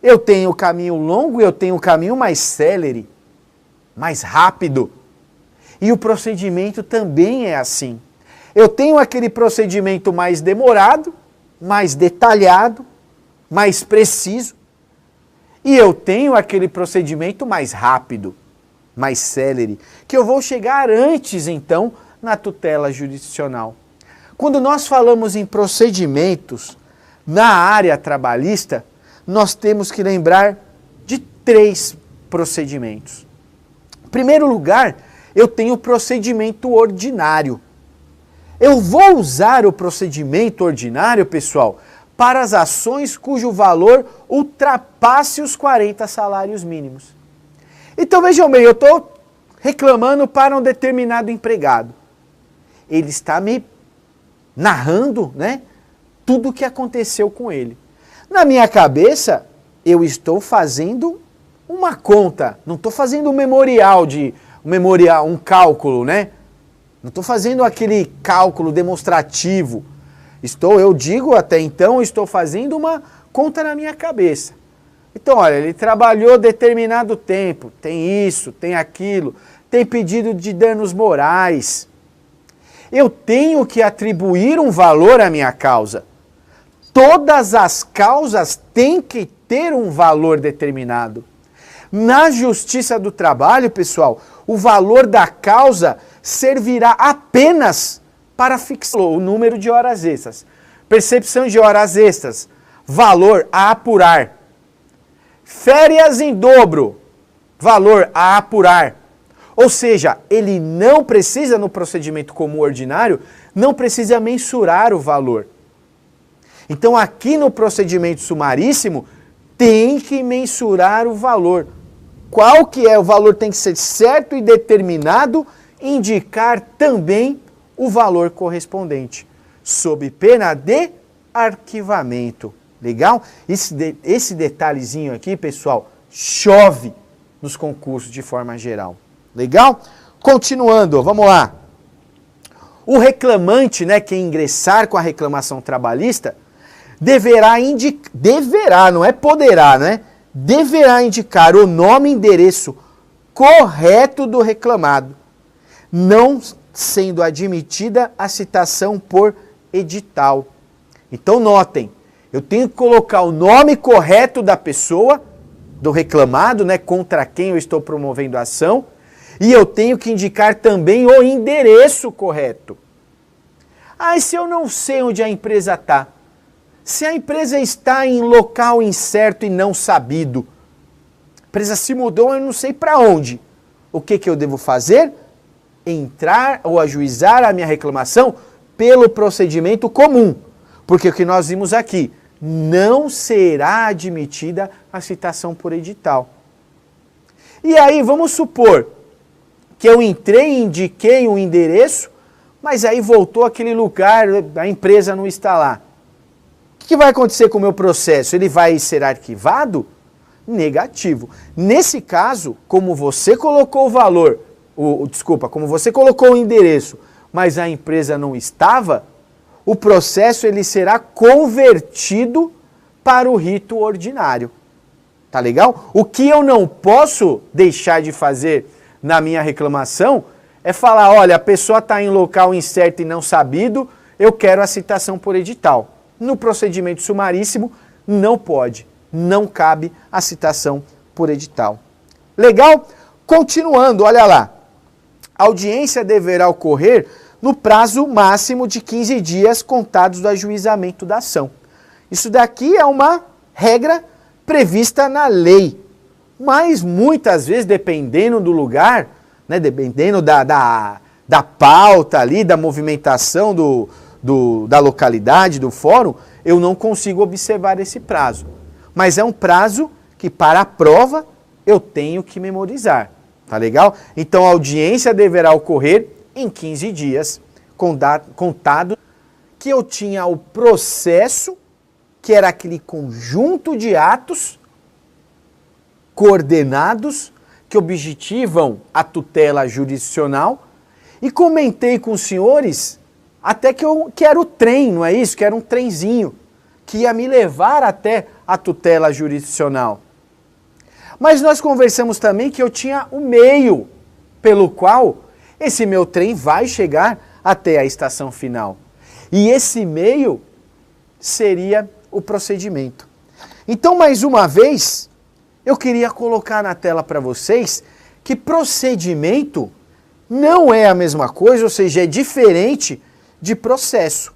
Eu tenho o caminho longo e eu tenho o caminho mais célere, mais rápido. E o procedimento também é assim. Eu tenho aquele procedimento mais demorado, mais detalhado, mais preciso. E eu tenho aquele procedimento mais rápido, mais célere, que eu vou chegar antes, então, na tutela jurisdicional. Quando nós falamos em procedimentos na área trabalhista, nós temos que lembrar de 3 procedimentos. Em primeiro lugar, eu tenho o procedimento ordinário. Eu vou usar o procedimento ordinário, pessoal, para as ações cujo valor ultrapasse os 40 salários mínimos. Então vejam bem, eu estou reclamando para um determinado empregado. Ele está me narrando, né, tudo o que aconteceu com ele. Na minha cabeça, eu estou fazendo uma conta, não estou fazendo um cálculo, né? Não estou fazendo aquele cálculo demonstrativo. Eu digo até então, estou fazendo uma conta na minha cabeça. Então, olha, ele trabalhou determinado tempo, tem isso, tem aquilo, tem pedido de danos morais. Eu tenho que atribuir um valor à minha causa. Todas as causas têm que ter um valor determinado. Na Justiça do Trabalho, pessoal, o valor da causa servirá apenas para fixar o número de horas extras. Percepção de horas extras, valor a apurar. Férias em dobro, valor a apurar. Ou seja, ele não precisa, no procedimento comum ordinário, não precisa mensurar o valor. Então aqui no procedimento sumaríssimo, tem que mensurar o valor. Qual que é o valor? Tem que ser certo e determinado, indicar também o valor correspondente, sob pena de arquivamento. Legal? Esse detalhezinho aqui, pessoal, chove nos concursos de forma geral. Legal? Continuando, vamos lá. O reclamante, né, que ingressar com a reclamação trabalhista, deverá, não é poderá, né? Deverá indicar o nome e endereço correto do reclamado, não sendo admitida a citação por edital. Então notem, eu tenho que colocar o nome correto da pessoa, do reclamado, né, contra quem eu estou promovendo a ação, e eu tenho que indicar também o endereço correto. Ah, e se eu não sei onde a empresa está? Se a empresa está em local incerto e não sabido, a empresa se mudou, eu não sei para onde. O que eu devo fazer? Entrar ou ajuizar a minha reclamação pelo procedimento comum. Porque o que nós vimos aqui, não será admitida a citação por edital. E aí, vamos supor que eu entrei e indiquei um endereço, mas aí voltou aquele lugar, a empresa não está lá. O que vai acontecer com o meu processo? Ele vai ser arquivado? Negativo. Nesse caso, como você colocou o valor, como você colocou o endereço, mas a empresa não estava, o processo ele será convertido para o rito ordinário. Tá legal? O que eu não posso deixar de fazer na minha reclamação é falar, olha, a pessoa está em local incerto e não sabido, eu quero a citação por edital. No procedimento sumaríssimo, não pode, não cabe a citação por edital. Legal? Continuando, olha lá. A audiência deverá ocorrer no prazo máximo de 15 dias contados do ajuizamento da ação. Isso daqui é uma regra prevista na lei. Mas muitas vezes, dependendo do lugar, né, dependendo da pauta ali, da movimentação da localidade, do fórum, eu não consigo observar esse prazo. Mas é um prazo que, para a prova, eu tenho que memorizar. Tá legal? Então, a audiência deverá ocorrer em 15 dias, contado que eu tinha o processo, que era aquele conjunto de atos coordenados que objetivam a tutela jurisdicional, e comentei com os senhores até que era o trem, não é isso? Que era um trenzinho que ia me levar até a tutela jurisdicional. Mas nós conversamos também que eu tinha o meio pelo qual esse meu trem vai chegar até a estação final. E esse meio seria o procedimento. Então, mais uma vez, eu queria colocar na tela para vocês que procedimento não é a mesma coisa, ou seja, é diferente de processo.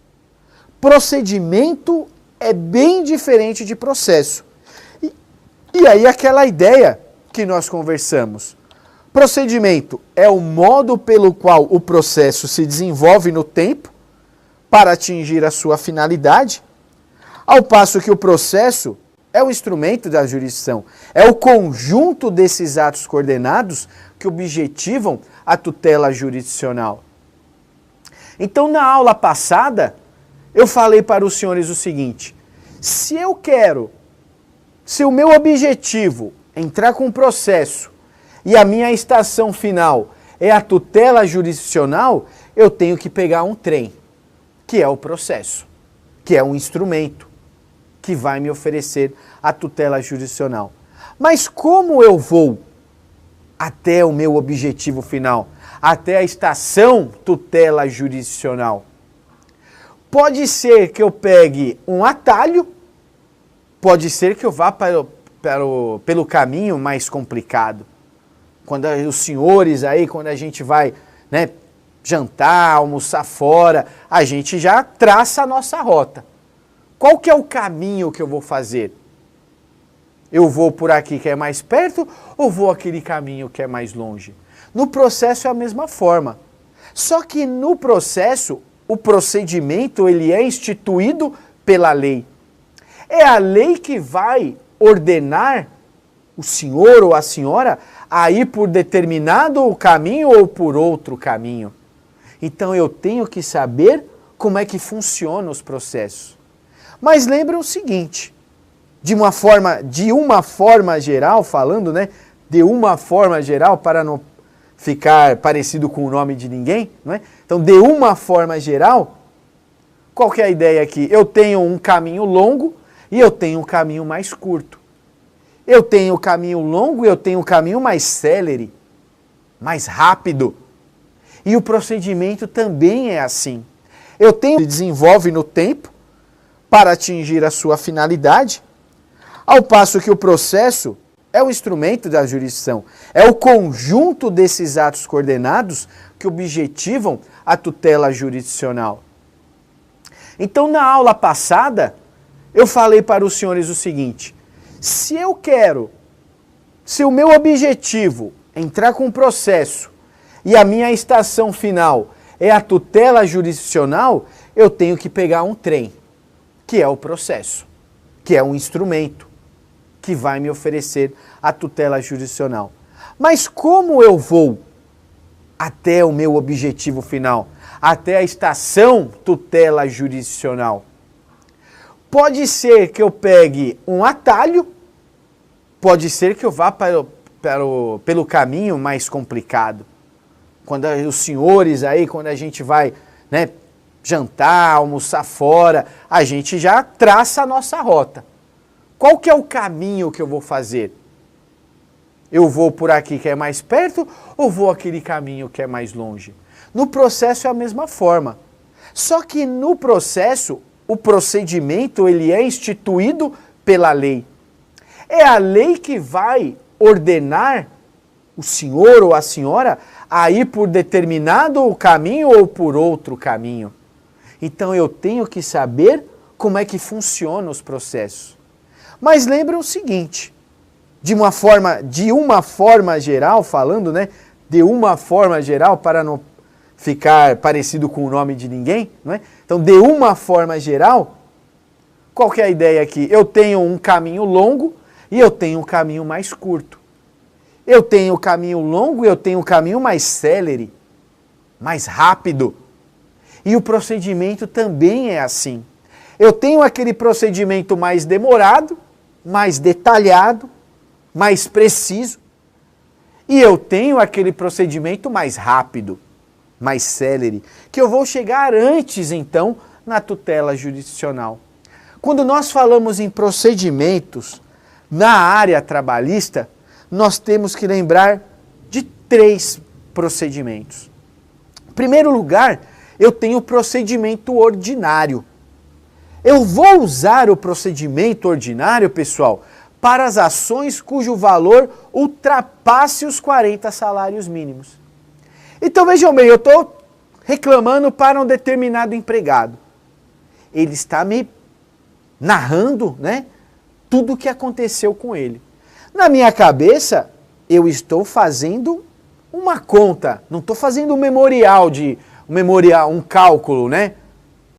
Procedimento é bem diferente de processo. E aí aquela ideia que nós conversamos. Procedimento é o modo pelo qual o processo se desenvolve no tempo para atingir a sua finalidade, ao passo que o processo é o instrumento da jurisdição, é o conjunto desses atos coordenados que objetivam a tutela jurisdicional. Então, na aula passada, eu falei para os senhores o seguinte: se o meu objetivo é entrar com um processo e a minha estação final é a tutela jurisdicional, eu tenho que pegar um trem, que é o processo, que é um instrumento que vai me oferecer a tutela jurisdicional. Mas como eu vou até o meu objetivo final, até a estação tutela jurisdicional? Pode ser que eu pegue um atalho, pode ser que eu vá pelo caminho mais complicado. Quando os senhores aí, quando a gente vai, né, jantar, almoçar fora, a gente já traça a nossa rota. Qual que é o caminho que eu vou fazer? Eu vou por aqui que é mais perto ou vou aquele caminho que é mais longe? No processo é a mesma forma. Só que no processo, o procedimento ele é instituído pela lei. É a lei que vai ordenar o senhor ou a senhora a ir por determinado caminho ou por outro caminho. Então eu tenho que saber como é que funcionam os processos. Mas lembrem o seguinte, de uma forma geral, falando, né, de uma forma geral, para não ficar parecido com o nome de ninguém, não é? Então, de uma forma geral, qual que é a ideia aqui? Eu tenho um caminho longo e eu tenho um caminho mais curto. Eu tenho o caminho longo e eu tenho o caminho mais célere, mais rápido. E o procedimento também é assim. Eu tenho que desenvolve no tempo para atingir a sua finalidade, ao passo que o processo é o instrumento da jurisdição, é o conjunto desses atos coordenados que objetivam a tutela jurisdicional. Então, na aula passada, eu falei para os senhores o seguinte: se o meu objetivo é entrar com um processo e a minha estação final é a tutela jurisdicional, eu tenho que pegar um trem, que é o processo, que é um instrumento que vai me oferecer a tutela jurisdicional. Mas como eu vou até o meu objetivo final, até a estação tutela jurisdicional? Pode ser que eu pegue um atalho, pode ser que eu vá pelo caminho mais complicado. Quando os senhores aí, quando a gente vai, né, jantar, almoçar fora, a gente já traça a nossa rota. Qual que é o caminho que eu vou fazer? Eu vou por aqui que é mais perto ou vou aquele caminho que é mais longe? No processo é a mesma forma. Só que no processo, o procedimento ele é instituído pela lei. É a lei que vai ordenar o senhor ou a senhora a ir por determinado caminho ou por outro caminho. Então eu tenho que saber como é que funcionam os processos. Mas lembrem o seguinte, de uma forma geral, falando, né? De uma forma geral, para não ficar parecido com o nome de ninguém, não é? Então, de uma forma geral, qual que é a ideia aqui? Eu tenho um caminho longo e eu tenho um caminho mais curto. Eu tenho o caminho longo e eu tenho o caminho mais célere, mais rápido. E o procedimento também é assim. Eu tenho aquele procedimento mais demorado, mais detalhado, mais preciso. E eu tenho aquele procedimento mais rápido, mais célere, que eu vou chegar antes, então, na tutela jurisdicional. Quando nós falamos em procedimentos na área trabalhista, nós temos que lembrar de 3 procedimentos. Em primeiro lugar, eu tenho o procedimento ordinário. Eu vou usar o procedimento ordinário, pessoal, para as ações cujo valor ultrapasse os 40 salários mínimos. Então vejam bem, eu estou reclamando para um determinado empregado. Ele está me narrando, né, tudo o que aconteceu com ele. Na minha cabeça, eu estou fazendo uma conta, não estou fazendo um memorial, um cálculo, né?